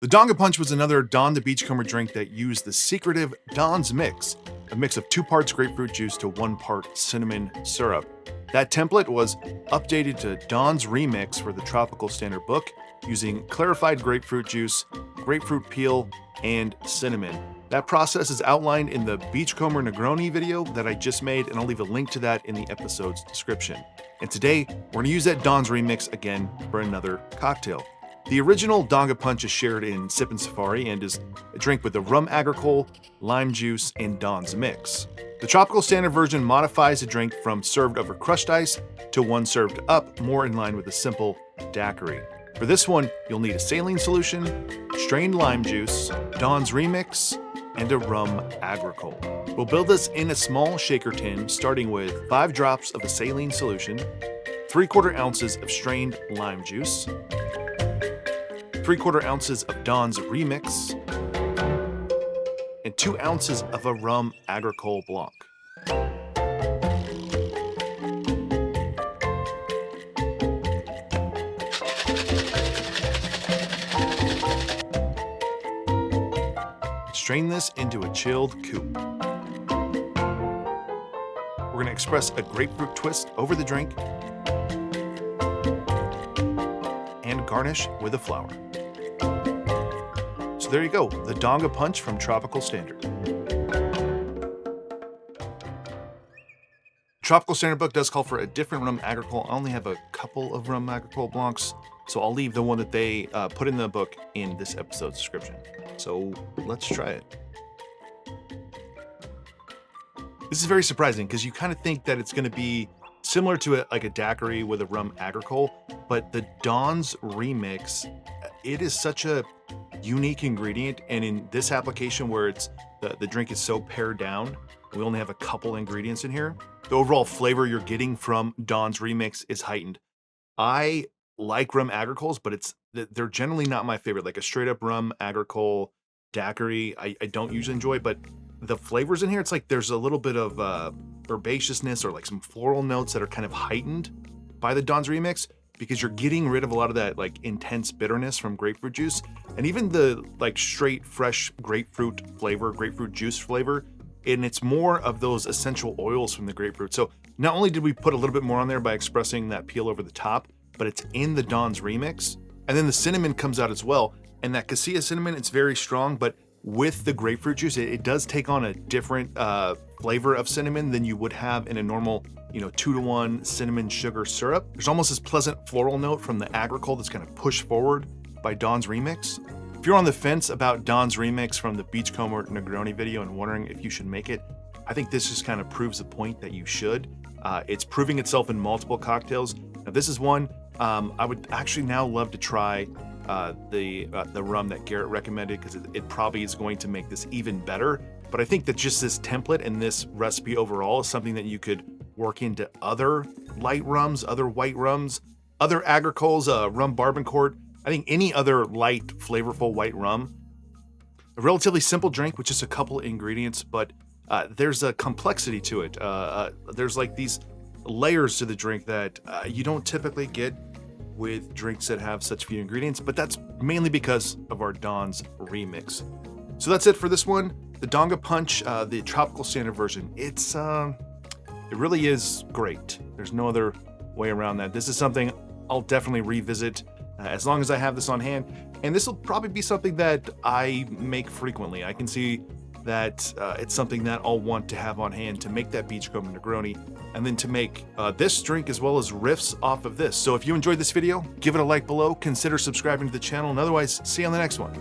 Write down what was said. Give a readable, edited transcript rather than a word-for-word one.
The Donga Punch was another Don the Beachcomber drink that used the secretive Don's Mix, a mix of 2 parts grapefruit juice to 1 part cinnamon syrup. That template was updated to Don's Remix for the Tropical Standard book using clarified grapefruit juice, grapefruit peel, and cinnamon. That process is outlined in the Beachcomber Negroni video that I just made, and I'll leave a link to that in the episode's description. And today, we're gonna use that Don's Remix again for another cocktail. The original Donga Punch is shared in Sip and Safari and is a drink with the Rhum Agricole, lime juice, and Don's Mix. The Tropical Standard version modifies the drink from served over crushed ice to one served up, more in line with a simple daiquiri. For this one, you'll need a saline solution, strained lime juice, Don's Remix, and a Rhum Agricole. We'll build this in a small shaker tin, starting with 5 drops of a saline solution, 3/4 ounces of strained lime juice, 3/4 ounces of Don's Remix, and 2 ounces of a Rhum Agricole Blanc. Strain this into a chilled coupe. We're going to express a grapefruit twist over the drink and garnish with a flower. So there you go, the Donga Punch from Tropical Standard. Tropical Standard book does call for a different Rhum Agricole. I only have a couple of Rhum Agricole Blancs, so I'll leave the one that they put in the book in this episode's description. So let's try it. This is very surprising because you kind of think that it's going to be similar to like a daiquiri with a Rhum Agricole, but the Don's Remix, it is such a unique ingredient, and in this application where it's the drink is so pared down, we only have a couple ingredients in here, the overall flavor you're getting from Don's Remix is heightened. I like Rhum Agricoles, but they're generally not my favorite. Like a straight up Rhum Agricole daiquiri, I don't usually enjoy, but the flavors in here, it's like there's a little bit of herbaceousness or like some floral notes that are kind of heightened by the Don's Remix, because you're getting rid of a lot of that like intense bitterness from grapefruit juice, and even the like straight fresh grapefruit flavor, grapefruit juice flavor, and it's more of those essential oils from the grapefruit. So not only did we put a little bit more on there by expressing that peel over the top, but it's in the Don's Remix, and then the cinnamon comes out as well. And that cassia cinnamon, it's very strong, but with the grapefruit juice, it does take on a different flavor of cinnamon than you would have in a normal, 2-to-1 cinnamon sugar syrup. There's almost this pleasant floral note from the Agricole that's kind of pushed forward by Don's Remix. If you're on the fence about Don's Remix from the Beachcomber Negroni video and wondering if you should make it, I think this just kind of proves the point that you should. It's proving itself in multiple cocktails. Now this is one I would actually now love to try the rum that Garrett recommended, because it probably is going to make this even better. But I think that just this template and this recipe overall is something that you could work into other light rums, other white rums, other Agricoles, Rhum Barbancourt. I think any other light, flavorful white rum. A relatively simple drink with just a couple ingredients, but there's a complexity to it. There's like these layers to the drink that you don't typically get with drinks that have such few ingredients, but that's mainly because of our Don's Remix. So that's it for this one. The Donga Punch, the Tropical Standard version. It really is great. There's no other way around that. This is something I'll definitely revisit as long as I have this on hand. And this will probably be something that I make frequently. I can see that it's something that I'll want to have on hand to make that Beachcomber Negroni, and then to make this drink as well as riffs off of this. So if you enjoyed this video, give it a like below, consider subscribing to the channel, and otherwise, see you on the next one.